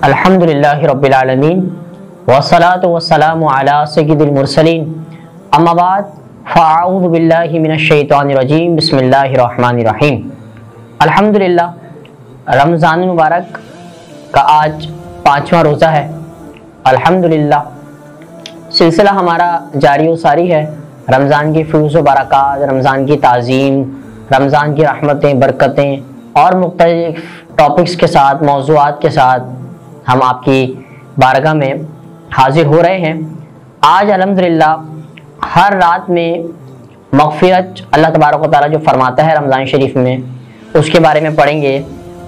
الحمدللہ رب العالمین والصلاة والسلام علی سید المرسلین اما بعد فاعوذ باللہ من الشیطان الرجیم بسم اللہ الرحمن الرحیم۔ الحمدللہ رمضان المبارک کا آج 5واں روزہ ہے۔ الحمدللہ سلسلہ ہمارا جاری و ساری ہے، رمضان کی فیوز و برکات، رمضان کی تعظیم، رمضان کی رحمتیں، برکتیں اور مختلف ٹاپکس کے ساتھ، موضوعات کے ساتھ ہم آپ کی بارگاہ میں حاضر ہو رہے ہیں۔ آج الحمدللہ ہر رات میں مغفرت اللہ تبارک و تعالیٰ جو فرماتا ہے رمضان شریف میں، اس کے بارے میں پڑھیں گے۔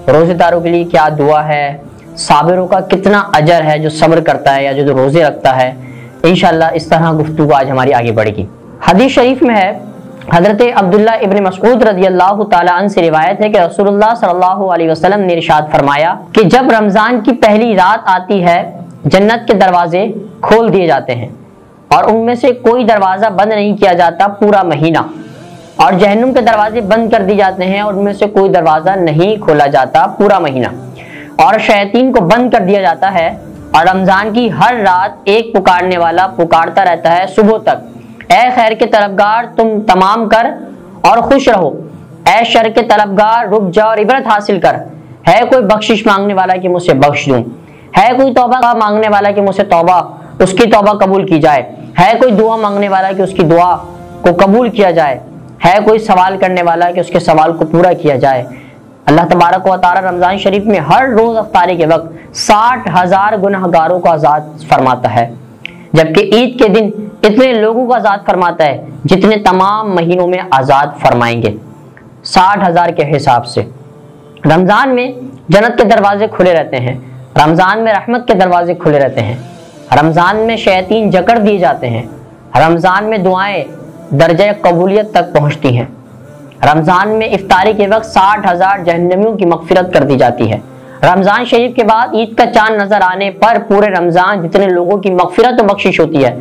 روزے داروں کے لیے کیا دعا ہے، صابروں کا کتنا اجر ہے جو صبر کرتا ہے یا جو روزے رکھتا ہے، انشاءاللہ اس طرح گفتگو آج ہماری آگے بڑھے گی۔ حدیث شریف میں ہے، حضرت عبداللہ ابن مسعود رضی اللہ تعالیٰ عنہ سے روایت ہے کہ رسول اللہ صلی اللہ علیہ وسلم نے ارشاد فرمایا کہ جب رمضان کی پہلی رات آتی ہے، جنت کے دروازے کھول دیے جاتے ہیں اور ان میں سے کوئی دروازہ بند نہیں کیا جاتا پورا مہینہ، اور جہنم کے دروازے بند کر دیے جاتے ہیں اور ان میں سے کوئی دروازہ نہیں کھولا جاتا پورا مہینہ، اور شیاطین کو بند کر دیا جاتا ہے، اور رمضان کی ہر رات ایک پکارنے والا پکارتا رہتا ہے صبح تک، اے خیر کے طلبگار تم تمام کر اور خوش رہو، اے شر کے طلبگار رک جا اور عبرت حاصل کر، ہے کوئی بخشش مانگنے والا کہ مجھ سے بخش دوں، ہے کوئی توبہ مانگنے والا کہ مجھ سے توبہ اس کی توبہ قبول کی جائے، ہے کوئی دعا مانگنے والا کہ اس کی دعا کو قبول کیا جائے، ہے کوئی سوال کرنے والا کہ اس کے سوال کو پورا کیا جائے۔ اللہ تبارک و تعالی رمضان شریف میں ہر روز افطاری کے وقت 60,000 گنہگاروں کو آزاد فرماتا ہے، جبکہ عید کے دن اتنے لوگوں کو آزاد فرماتا ہے جتنے تمام مہینوں میں آزاد فرمائیں گے، 60,000 کے حساب سے۔ رمضان میں جنت کے دروازے کھلے رہتے ہیں، رمضان میں رحمت کے دروازے کھلے رہتے ہیں، رمضان میں شیاطین جکڑ دیے جاتے ہیں، رمضان میں دعائیں درجہ قبولیت تک پہنچتی ہیں، رمضان میں افطاری کے وقت 60,000 جہنمیوں کی مغفرت کر دی جاتی ہے۔ رمضان شریف کے بعد عید کا چاند نظر آنے پر پورے رمضان جتنے لوگوں کی مغفرت و بخشش ہوتی ہے،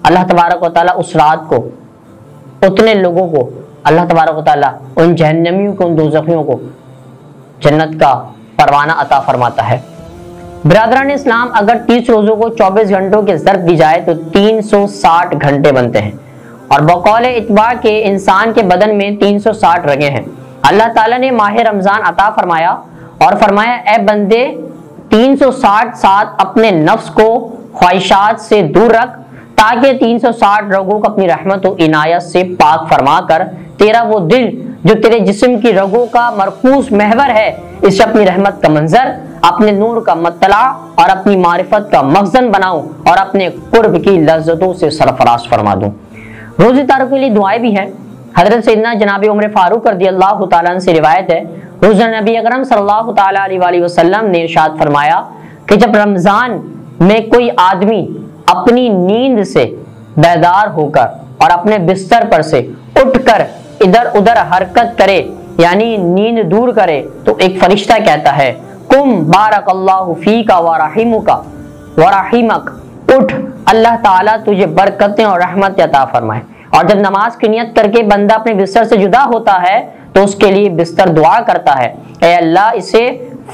اللہ تبارک و تعالیٰ اس رات کو اتنے لوگوں کو اللہ تبارک و تعالیٰ ان جہنمیوں کو، ان دوزخیوں کو جنت کا پروانہ عطا فرماتا ہے۔ برادران اسلام، اگر 30 روزوں کو 24 گھنٹوں کی ضرب دی جائے تو 360 گھنٹے بنتے ہیں، اور بقول اتباع کے انسان کے بدن میں 360 رگیں ہیں۔ اللہ تعالیٰ نے ماہ رمضان عطا فرمایا اور فرمایا، اے بندے 360 ساتھ اپنے نفس کو خواہشات سے دور رکھ، تاکہ 360 رگوں کو اپنی رحمت و عنایت سے پاک فرما کر تیرا وہ دل جو تیرے جسم کی رگوں کا مرکوز محور ہے، اسے اپنی رحمت کا منظر، اپنے نور کا مطلع اور اپنی معرفت کا مخزن بناؤں اور اپنے قرب کی لذتوں سے سرفراز فرما دوں۔ روزے داروں کے لیے دعائیں بھی ہیں۔ حضرت سیدنا جناب عمر فاروق رضی اللہ تعالیٰ عنہ سے روایت ہے، حضور نبی اکرم صلی اللہ تعالیٰ علیہ وسلم نے ارشاد فرمایا کہ جب رمضان میں کوئی آدمی اپنی نیند سے بیدار ہو کر اور اپنے بستر پر سے اٹھ کر ادھر ادھر حرکت کرے، یعنی نیند دور کرے، تو ایک فرشتہ کہتا ہے، قم بارک اللہ فیک ورحمک ورحمک، اٹھ اللہ تعالیٰ تجھے برکتیں اور رحمت عطا فرمائے۔ اور جب نماز کی نیت کر کے بندہ اپنے بستر سے جدا ہوتا ہے تو اس کے لیے بستر دعا کرتا ہے، اے اللہ اسے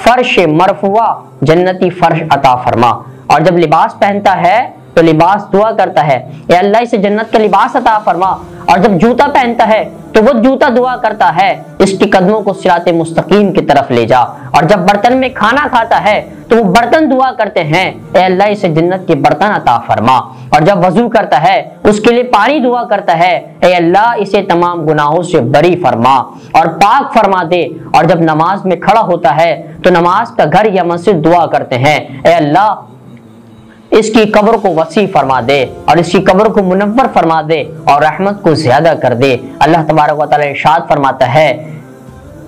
فرش مرفوع جنتی فرش عطا فرما۔ اور جب لباس پہنتا ہے تو لباس دعا کرتا ہے، اے اللہ اسے جنت کا لباس عطا فرما۔ اور جب جوتا پہنتا ہے تو وہ جوتا دعا کرتا ہے، اس کے قدموں کو صراط مستقیم کی طرف لے جا۔ اور جب برتن میں کھانا کھاتا ہے تو وہ برتن دعا کرتے ہیں، اے اللہ اسے جنت کے برتن عطا فرما۔ اور جب وضو کرتا ہے اس کے لیے پانی دعا کرتا ہے، اے اللہ اسے تمام گناہوں سے بری فرما اور پاک فرما دے۔ اور جب نماز میں کھڑا ہوتا ہے تو نماز کا گھر یا مسجد دعا کرتے ہیں، اے اللہ اس کی قبر کو وسیع فرما دے اور اس کی قبر کو منور فرما دے اور رحمت کو زیادہ کر دے۔ اللہ تبارک و تعالیٰ ارشاد فرماتا ہے،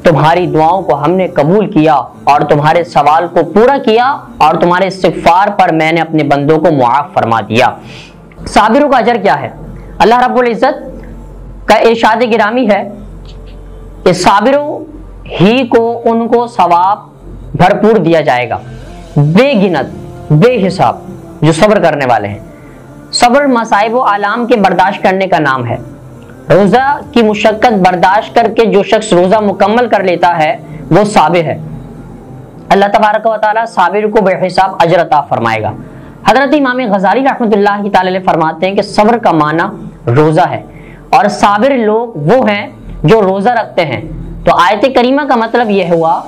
تمہاری دعاؤں کو ہم نے قبول کیا اور تمہارے سوال کو پورا کیا اور تمہارے استغفار پر میں نے اپنے بندوں کو معاف فرما دیا۔ صابروں کا اجر کیا ہے؟ اللہ رب العزت کا ارشاد گرامی ہے کہ صابروں ہی کو ان کو ثواب بھرپور دیا جائے گا، بے گنت بے حساب، جو صبر کرنے والے ہیں۔ صبر مصائب و آلام کے برداشت کرنے کا نام ہے۔ روزہ کی مشقت برداشت کر کے جو شخص روزہ مکمل کر لیتا ہے وہ صابر ہے۔ اللہ تبارک و تعالیٰ صابر کو بے حساب اجر عطا فرمائے گا۔ حضرت امام غزالی رحمۃ اللہ تعالی علیہ فرماتے ہیں کہ صبر کا معنی روزہ ہے، اور صابر لوگ وہ ہیں جو روزہ رکھتے ہیں۔ تو آیت کریمہ کا مطلب یہ ہوا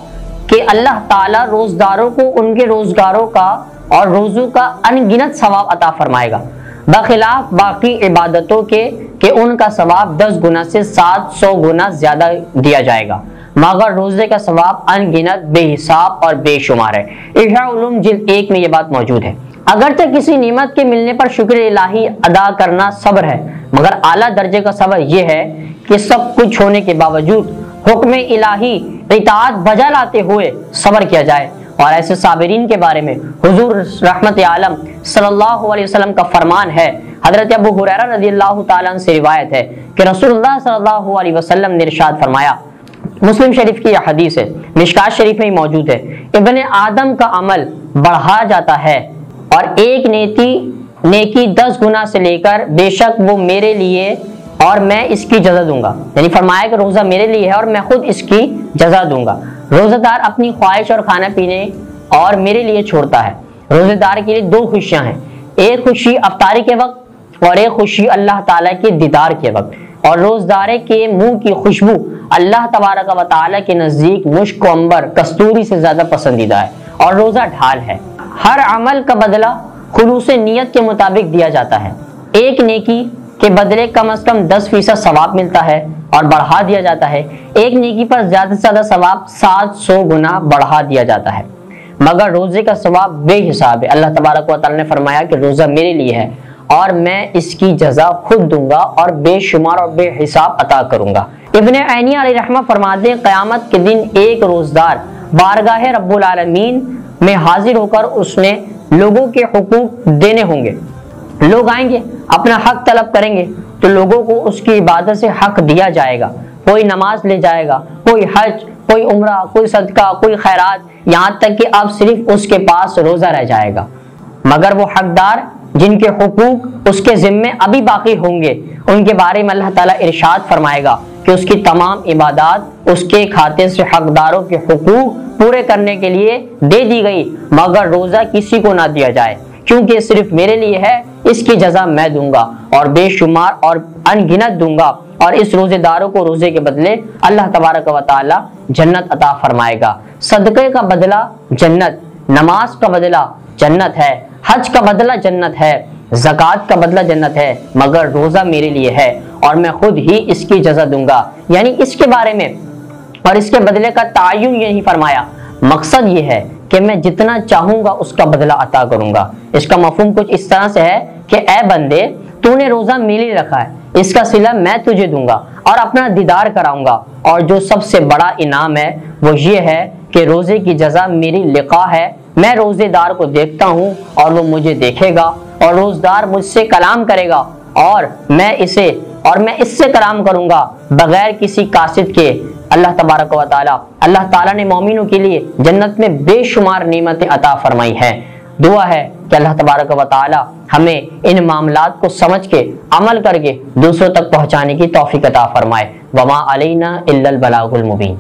کہ اللہ تعالیٰ روزداروں کو ان کے روزگاروں کا اور روزوں کا ان گنت ثواب عطا فرمائے گا، بخلاف باقی عبادتوں کے کہ ان کا ثواب 10 گنا سے 700 گنا زیادہ دیا جائے گا، مگر روزے کا ثواب ان گنت بے حساب اور بے شمار ہے۔ احیاء علوم جلد 1 میں یہ بات موجود ہے۔ اگرچہ کسی نعمت کے ملنے پر شکر الہی ادا کرنا صبر ہے، مگر اعلیٰ درجے کا صبر یہ ہے کہ سب کچھ ہونے کے باوجود حکم الہی اطاعت بجا لاتے ہوئے صبر کیا جائے۔ اور ایسے صابرین کے بارے میں حضور رحمت عالم صلی اللہ علیہ وسلم کا فرمان ہے۔ حضرت ابو ہریرہ رضی اللہ تعالیٰ عنہ سے روایت ہے کہ رسول اللہ صلی اللہ علیہ وسلم نے ارشاد فرمایا، مسلم شریف کی یہ حدیث ہے، مشکات شریف میں موجود ہے، ابن آدم کا عمل بڑھا جاتا ہے اور ایک نیکی 10 گنا سے لے کر بے شک وہ میرے لیے اور میں اس کی جزا دوں گا۔ یعنی فرمایا کہ روزہ میرے لیے ہے اور میں خود اس کی جزا دوں گا۔ روزہ دار اپنی خواہش اور کھانا پینے اور میرے لیے چھوڑتا ہے۔ روزہ دار کے لیے 2 خوشیاں ہیں، ایک خوشی افطاری کے وقت اور ایک خوشی اللہ تعالیٰ کے دیدار کے وقت۔ اور روزدارے کے منہ کی خوشبو اللہ تبارک و تعالیٰ کے نزدیک مشک و عنبر کستوری سے زیادہ پسندیدہ ہے، اور روزہ ڈھال ہے۔ ہر عمل کا بدلہ خلوص نیت کے مطابق دیا جاتا ہے۔ ایک نیکی کے بدلے کم از کم 10% ثواب ملتا ہے اور بڑھا دیا جاتا ہے، ایک نیکی پر زیادہ سے زیادہ ثواب 700 گنا بڑھا دیا جاتا ہے، مگر روزے کا ثواب بے حساب ہے۔ اللہ تبارک و تعالیٰ نے فرمایا کہ روزہ میرے لیے ہے اور میں اس کی جزا خود دوں گا اور بے شمار اور بے حساب عطا کروں گا۔ ابن عینی علیہ رحمہ فرماتے ہیں، قیامت کے دن ایک روزدار بارگاہ رب العالمین میں حاضر ہو کر اس نے لوگوں کے حقوق دینے ہوں گے۔ لوگ آئیں گے، اپنا حق طلب کریں گے، تو لوگوں کو اس کی عبادت سے حق دیا جائے گا۔ کوئی نماز لے جائے گا، کوئی حج، کوئی عمرہ، کوئی صدقہ، کوئی خیرات، یہاں تک کہ اب صرف اس کے پاس روزہ رہ جائے گا، مگر وہ حقدار جن کے حقوق اس کے ذمے ابھی باقی ہوں گے، ان کے بارے میں اللہ تعالیٰ ارشاد فرمائے گا کہ اس کی تمام عبادات اس کے کھاتے سے حقداروں کے حقوق پورے کرنے کے لیے دے دی گئی، مگر روزہ کسی کو نہ دیا جائے، کیونکہ صرف میرے لیے ہے، اس کی جزا میں دوں گا اور بے شمار اور ان گنت دوں گا۔ اور اس روزے داروں کو روزے کے بدلے اللہ تبارک و تعالی جنت عطا فرمائے گا۔ صدقے کا بدلہ جنت، نماز کا بدلہ جنت ہے، حج کا بدلہ جنت ہے، زکوٰۃ کا بدلہ جنت ہے، مگر روزہ میرے لیے ہے اور میں خود ہی اس کی جزا دوں گا۔ یعنی اس کے بارے میں اور اس کے بدلے کا تعین یہی فرمایا، مقصد یہ ہے کہ میں جتنا چاہوں گا اس کا بدلہ عطا کروں گا۔ اس کا مفہوم کچھ اس طرح سے ہے کہ اے بندے، تو نے روزہ میرے لیے رکھا ہے، اس کا صلہ میں تجھے دوں گا اور اپنا دیدار کراؤں گا، اور جو سب سے بڑا انعام ہے وہ یہ ہے کہ روزے کی جزا میری لقاء ہے۔ میں روزے دار کو دیکھتا ہوں اور وہ مجھے دیکھے گا، اور روزدار مجھ سے کلام کرے گا اور میں اس سے کلام کروں گا بغیر کسی قاصد کے۔ اللہ تبارک و تعالیٰ نے مومنوں کے لیے جنت میں بے شمار نعمتیں عطا فرمائی ہیں۔ دعا ہے کہ اللہ تبارک و تعالیٰ ہمیں ان معاملات کو سمجھ کے عمل کر کے دوسروں تک پہنچانے کی توفیق عطا فرمائے۔ وما علینا الا البلاغ المبین۔